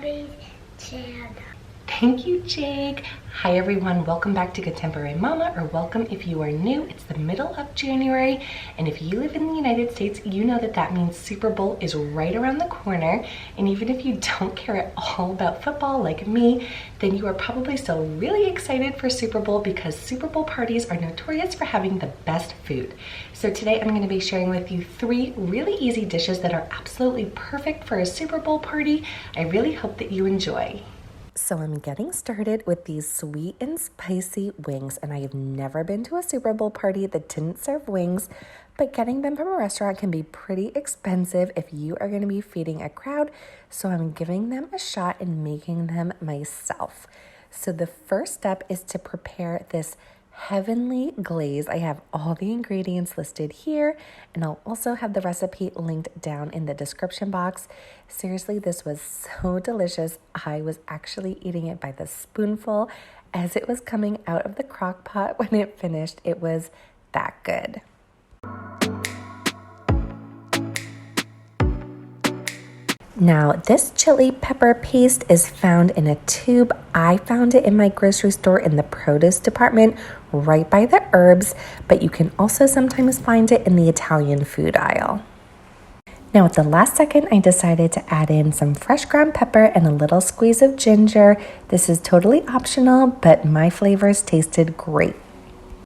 mommy's channel. Thank you, Jake. Hi everyone, welcome back to Contemporary Mama, or welcome if you are new. It's the middle of January, and if you live in the United States, you know that that means Super Bowl is right around the corner. And even if you don't care at all about football like me, then you are probably still really excited for Super Bowl because Super Bowl parties are notorious for having the best food. So today I'm going to be sharing with you 3 really easy dishes that are absolutely perfect for a Super Bowl party. I really hope that you enjoy. So I'm getting started with these sweet and spicy wings, and I have never been to a Super Bowl party that didn't serve wings, but getting them from a restaurant can be pretty expensive if you are going to be feeding a crowd, so I'm giving them a shot and making them myself. So the first step is to prepare this heavenly glaze. I have all the ingredients listed here, and I'll also have the recipe linked down in the description box. Seriously, this was so delicious. I was actually eating it by the spoonful as it was coming out of the crock pot when it finished. It was that good. Now, this chili pepper paste is found in a tube. I found it in my grocery store in the produce department right by the herbs, but you can also sometimes find it in the Italian food aisle. Now, at the last second, I decided to add in some fresh ground pepper and a little squeeze of ginger. This is totally optional, but my flavors tasted great.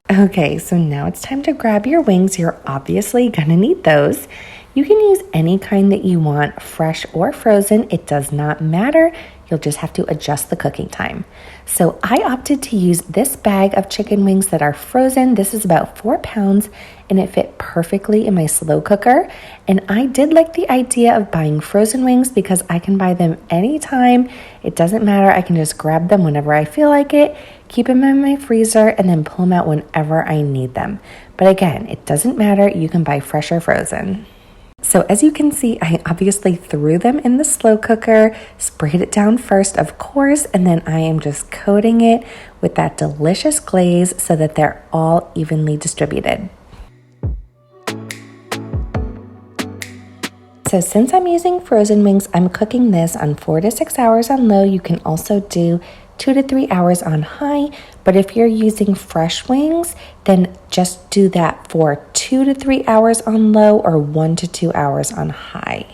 Okay, so now it's time to grab your wings. You're obviously gonna need those. You can use any kind that you want, fresh or frozen. It does not matter. You'll just have to adjust the cooking time. So I opted to use this bag of chicken wings that are frozen. This is about 4 pounds, and it fit perfectly in my slow cooker. And I did like the idea of buying frozen wings because I can buy them anytime. It doesn't matter. I can just grab them whenever I feel like it, keep them in my freezer, and then pull them out whenever I need them. But again, it doesn't matter. You can buy fresh or frozen. So as you can see, I obviously threw them in the slow cooker, sprayed it down first, of course, and then I am just coating it with that delicious glaze so that they're all evenly distributed. So since I'm using frozen wings, I'm cooking this on 4 to 6 hours on low. You can also do 2 to 3 hours on high, but if you're using fresh wings, then just do that for 2 to 3 hours on low or 1 to 2 hours on high.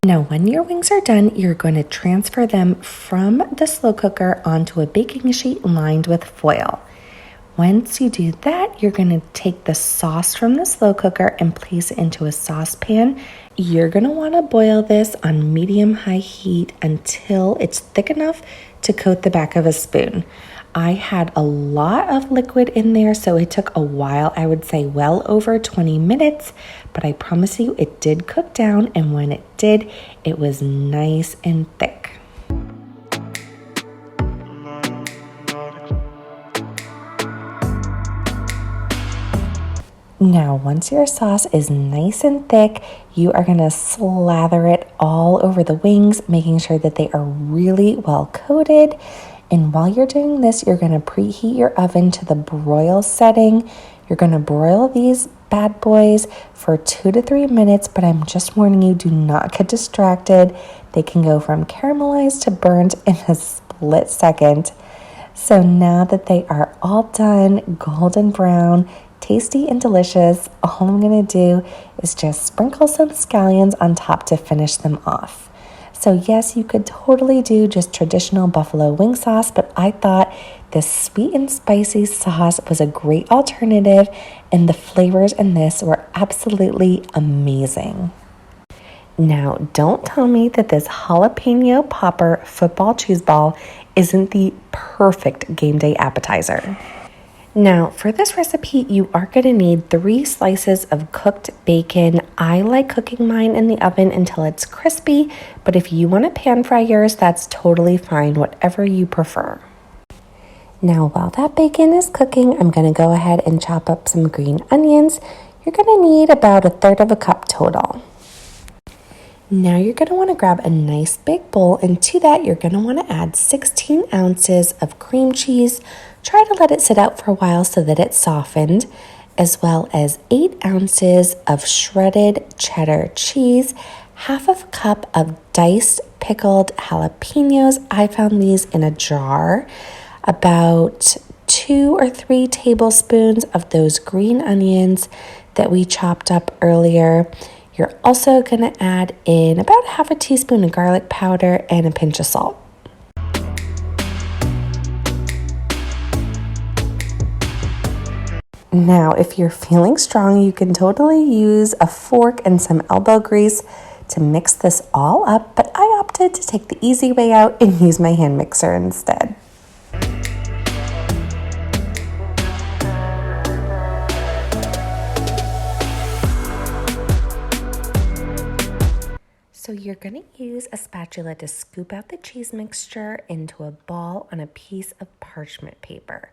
Now, when your wings are done, you're going to transfer them from the slow cooker onto a baking sheet lined with foil. Once you do that, you're going to take the sauce from the slow cooker and place it into a saucepan. You're going to want to boil this on medium-high heat until it's thick enough to coat the back of a spoon. I had a lot of liquid in there, so it took a while. I would say well over 20 minutes, but I promise you it did cook down, and when it did, it was nice and thick. Now, once your sauce is nice and thick, you are going to slather it all over the wings, making sure that they are really well coated. And while you're doing this, you're going to preheat your oven to the broil setting. You're going to broil these bad boys for 2 to 3 minutes, but I'm just warning you, do not get distracted. They can go from caramelized to burnt in a split second. So now that they are all done, golden brown, tasty and delicious, all I'm going to do is just sprinkle some scallions on top to finish them off. So yes, you could totally do just traditional buffalo wing sauce, but I thought this sweet and spicy sauce was a great alternative, and the flavors in this were absolutely amazing. Now, don't tell me that this jalapeno popper football cheese ball isn't the perfect game day appetizer. Now, for this recipe, you are going to need 3 slices of cooked bacon. I like cooking mine in the oven until it's crispy, but if you want to pan fry yours, that's totally fine, whatever you prefer. Now, while that bacon is cooking, I'm going to go ahead and chop up some green onions. You're going to need about 1/3 cup total. Now you're going to want to grab a nice big bowl, and to that you're going to want to add 16 ounces of cream cheese. Try to let it sit out for a while so that it's softened, as well as 8 ounces of shredded cheddar cheese, 1/2 cup of diced pickled jalapenos. I found these in a jar. About 2 or 3 tablespoons of those green onions that we chopped up earlier. You're also going to add in about half a teaspoon of garlic powder and a pinch of salt. Now, if you're feeling strong, you can totally use a fork and some elbow grease to mix this all up, but I opted to take the easy way out and use my hand mixer instead. So you're going to use a spatula to scoop out the cheese mixture into a ball on a piece of parchment paper.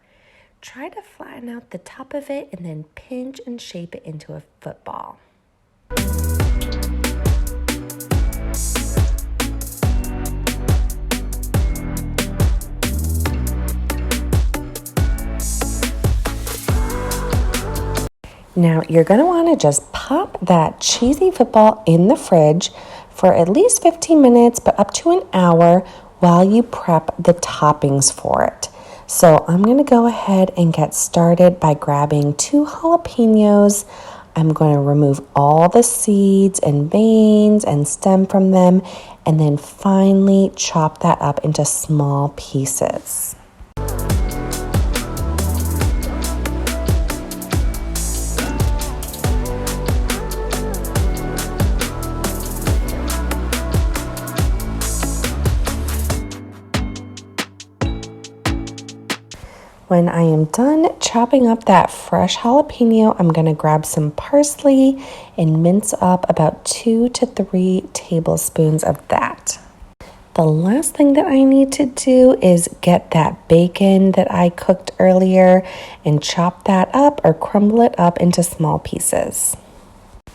Try to flatten out the top of it and then pinch and shape it into a football. Now you're going to want to just pop that cheesy football in the fridge for at least 15 minutes, but up to an hour while you prep the toppings for it. So I'm going to go ahead and get started by grabbing 2 jalapenos. I'm going to remove all the seeds and veins and stem from them, and then finely chop that up into small pieces. When I am done chopping up that fresh jalapeno, I'm going to grab some parsley and mince up about 2 to 3 tablespoons of that. The last thing that I need to do is get that bacon that I cooked earlier and chop that up or crumble it up into small pieces.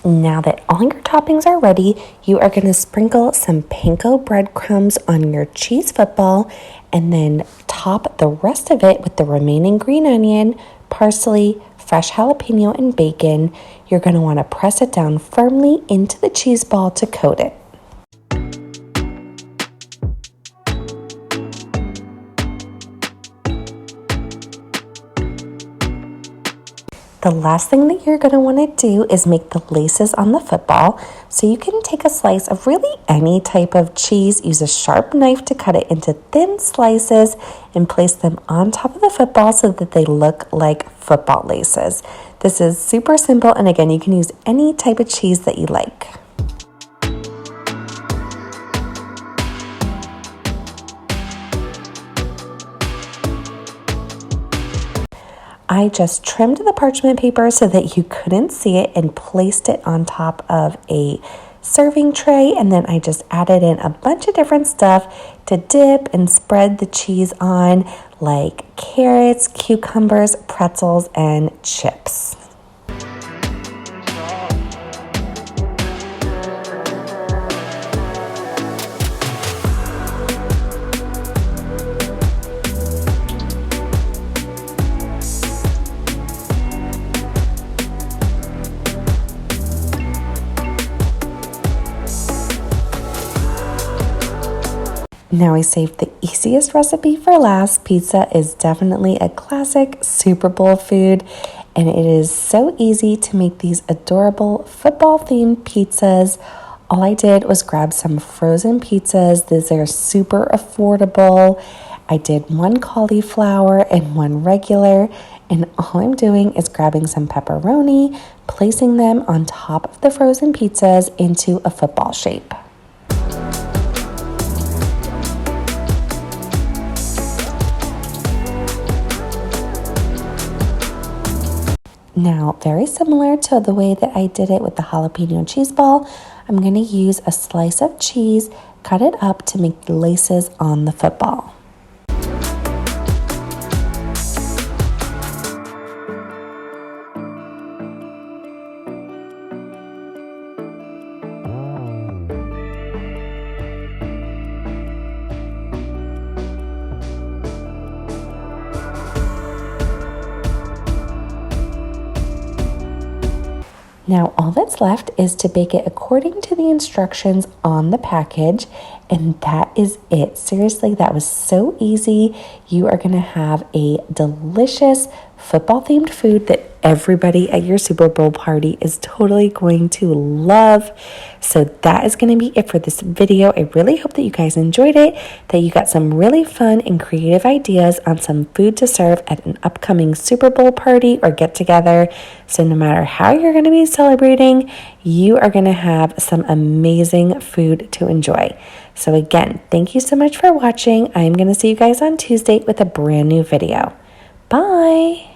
Now that all your toppings are ready, you are going to sprinkle some panko breadcrumbs on your cheese football and then top the rest of it with the remaining green onion, parsley, fresh jalapeno, and bacon. You're going to want to press it down firmly into the cheese ball to coat it. The last thing that you're going to want to do is make the laces on the football. So you can take a slice of really any type of cheese, use a sharp knife to cut it into thin slices and place them on top of the football so that they look like football laces. This is super simple, and again, you can use any type of cheese that you like. I just trimmed the parchment paper so that you couldn't see it and placed it on top of a serving tray, and then I just added in a bunch of different stuff to dip and spread the cheese on, like carrots, cucumbers, pretzels, and chips. Now I saved the easiest recipe for last. Pizza is definitely a classic Super Bowl food, and it is so easy to make these adorable football-themed pizzas. All I did was grab some frozen pizzas. These are super affordable. I did 1 cauliflower and 1 regular, and all I'm doing is grabbing some pepperoni, placing them on top of the frozen pizzas into a football shape. Now, very similar to the way that I did it with the jalapeno cheese ball, I'm going to use a slice of cheese, cut it up to make the laces on the football. Now all that's left is to bake it according to the instructions on the package, And that is it. Seriously, that was so easy. You are going to have a delicious football-themed food that everybody at your Super Bowl party is totally going to love. So that is going to be it for this video. I really hope that you guys enjoyed it, that you got some really fun and creative ideas on some food to serve at an upcoming Super Bowl party or get together. So no matter how you're going to be celebrating, you are going to have some amazing food to enjoy. So again, thank you so much for watching. I'm going to see you guys on Tuesday with a brand new video. Bye.